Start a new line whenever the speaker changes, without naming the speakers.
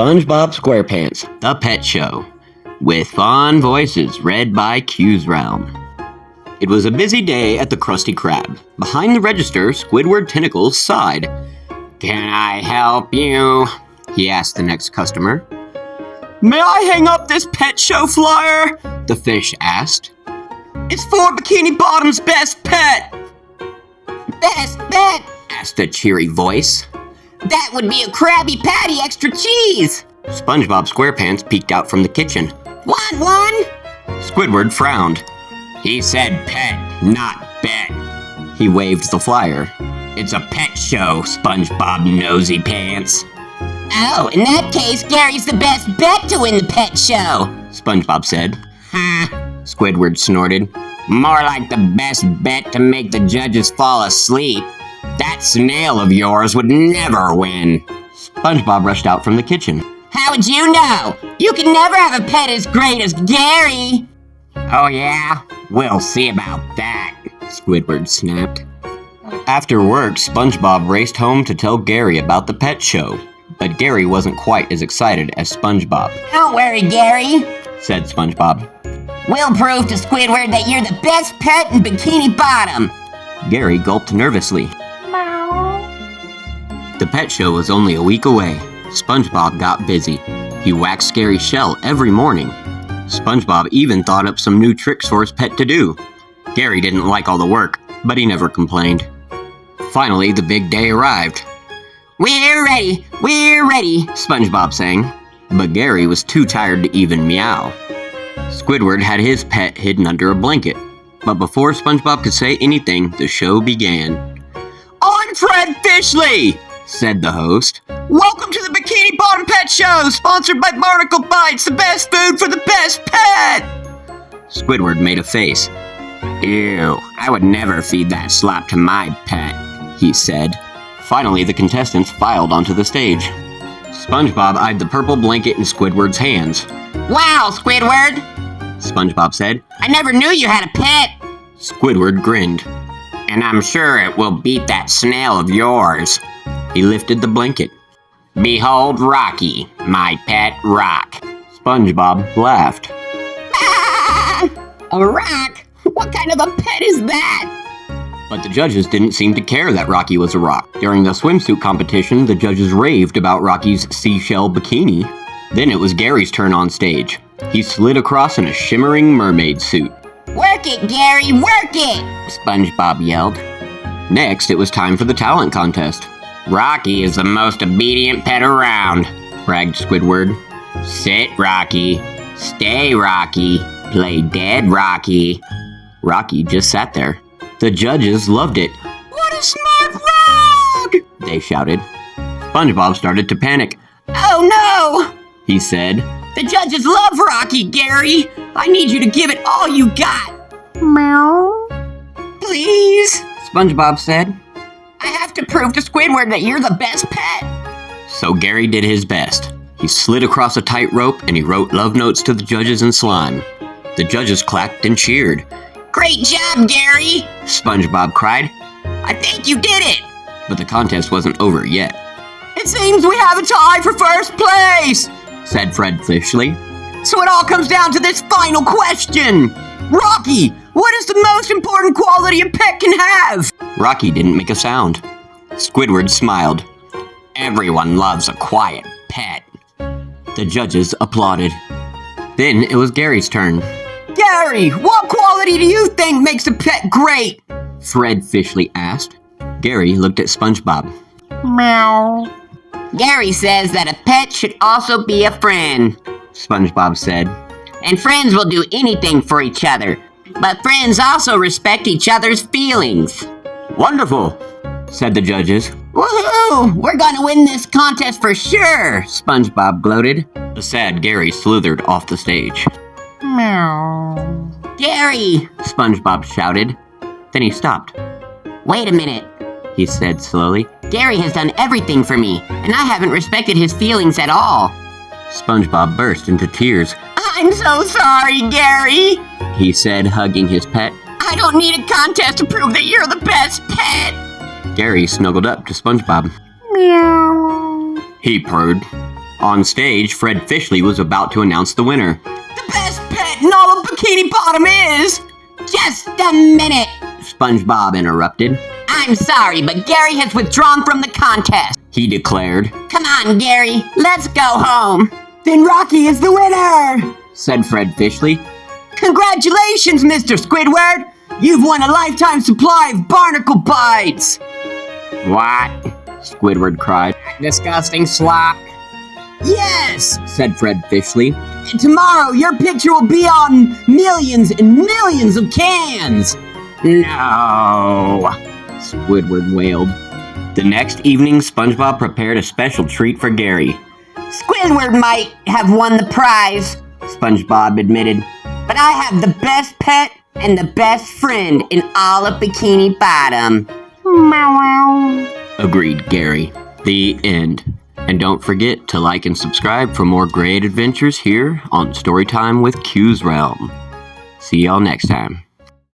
SpongeBob SquarePants, The Pet Show, with fun voices read by Q's Realm. It was a busy day at the Krusty Krab. Behind the register, Squidward Tentacles sighed. "Can I help you?" he asked the next customer. "May I hang up this Pet Show flyer?" the fish asked. "It's for Bikini Bottom's best pet."
"Best pet?"
asked a cheery voice.
"That would be a Krabby Patty extra cheese."
SpongeBob SquarePants peeked out from the kitchen.
"Want one?"
Squidward frowned. "He said pet, not bet." He waved the flyer. "It's a pet show, SpongeBob Nosy Pants."
"Oh, in that case, Gary's the best bet to win the pet show,"
SpongeBob said.
"Huh?"
Squidward snorted.
"More like the best bet to make the judges fall asleep. That snail of yours would never win."
SpongeBob rushed out from the kitchen.
"How would you know? You can never have a pet as great as Gary."
"Oh yeah? We'll see about that," Squidward snapped. After work, SpongeBob raced home to tell Gary about the pet show. But Gary wasn't quite as excited as SpongeBob.
"Don't worry, Gary,"
said SpongeBob.
"We'll prove to Squidward that you're the best pet in Bikini Bottom."
Gary gulped nervously. The pet show was only a week away. SpongeBob got busy. He waxed Gary's shell every morning. SpongeBob even thought up some new tricks for his pet to do. Gary didn't like all the work, but he never complained. Finally, the big day arrived.
We're ready,
SpongeBob sang. But Gary was too tired to even meow. Squidward had his pet hidden under a blanket. But before SpongeBob could say anything, the show began. "I'm Fred Fishley," said the host. "Welcome to the Bikini Bottom Pet Show, sponsored by Barnacle Bites, the best food for the best pet." Squidward made a face. "Ew, I would never feed that slop to my pet," he said. Finally, the contestants filed onto the stage. SpongeBob eyed the purple blanket in Squidward's hands.
"Wow, Squidward,"
SpongeBob said.
"I never knew you had a pet."
Squidward grinned. "And I'm sure it will beat that snail of yours." He lifted the blanket. "Behold Rocky, my pet rock." SpongeBob laughed.
"Ah! A rock? What kind of a pet is that?"
But the judges didn't seem to care that Rocky was a rock. During the swimsuit competition, the judges raved about Rocky's seashell bikini. Then it was Gary's turn on stage. He slid across in a shimmering mermaid suit.
"Work it, Gary, work it!"
SpongeBob yelled. Next, it was time for the talent contest. "Rocky is the most obedient pet around," bragged Squidward. "Sit, Rocky. Stay, Rocky. Play dead, Rocky." Rocky just sat there. The judges loved it. "What a smart rock!" they shouted. SpongeBob started to panic.
"Oh no!"
he said.
"The judges love Rocky, Gary. I need you to give it all you got."
Meow.
"Please,"
SpongeBob said.
"I have to prove to Squidward that you're the best pet."
So Gary did his best. He slid across a tightrope and he wrote love notes to the judges in slime. The judges clapped and cheered.
"Great job, Gary,"
SpongeBob cried.
"I think you did it."
But the contest wasn't over yet.
"It seems we have a tie for first place,"
said Fred Fishley.
"So it all comes down to this final question. Rocky, what is the most important quality a pet can have?"
Rocky didn't make a sound. Squidward smiled. "Everyone loves a quiet pet." The judges applauded. Then it was Gary's turn.
"Gary, what quality do you think makes a pet great?"
Fred Fishley asked. Gary looked at SpongeBob.
Meow.
"Gary says that a pet should also be a friend,"
SpongeBob said.
"and friends will do anything for each other. But friends also respect each other's feelings."
"Wonderful," said the judges.
"Woohoo! We're gonna win this contest for sure,"
SpongeBob gloated. The sad Gary slithered off the stage.
Meow.
"Gary!"
SpongeBob shouted. Then he stopped.
"Wait a minute,"
he said slowly.
"Gary has done everything for me, and I haven't respected his feelings at all."
SpongeBob burst into tears.
"I'm so sorry, Gary,"
he said, hugging his pet.
"I don't need a contest to prove that you're the best pet."
Gary snuggled up to SpongeBob.
Meow.
He purred. On stage, Fred Fishley was about to announce the winner.
The best pet in all of Bikini Bottom is... Just a minute,
SpongeBob interrupted.
I'm sorry, but Gary has withdrawn from the contest,
he declared.
Come on, Gary, let's go home.
Then Rocky is the winner, said Fred Fishley.
Congratulations, Mr. Squidward! You've won a lifetime supply of barnacle bites!
What? Squidward cried.
Disgusting slop. Yes,
said Fred Fishley.
And tomorrow your picture will be on millions and millions of cans.
No, Squidward wailed. The next evening, SpongeBob prepared a special treat for Gary.
Squidward might have won the prize, SpongeBob admitted, but I have the best pet and the best friend in all of Bikini Bottom.
Meow.
Agreed Gary. The end. And don't forget to like and subscribe for more great adventures here on Storytime with Q's Realm. See y'all next time.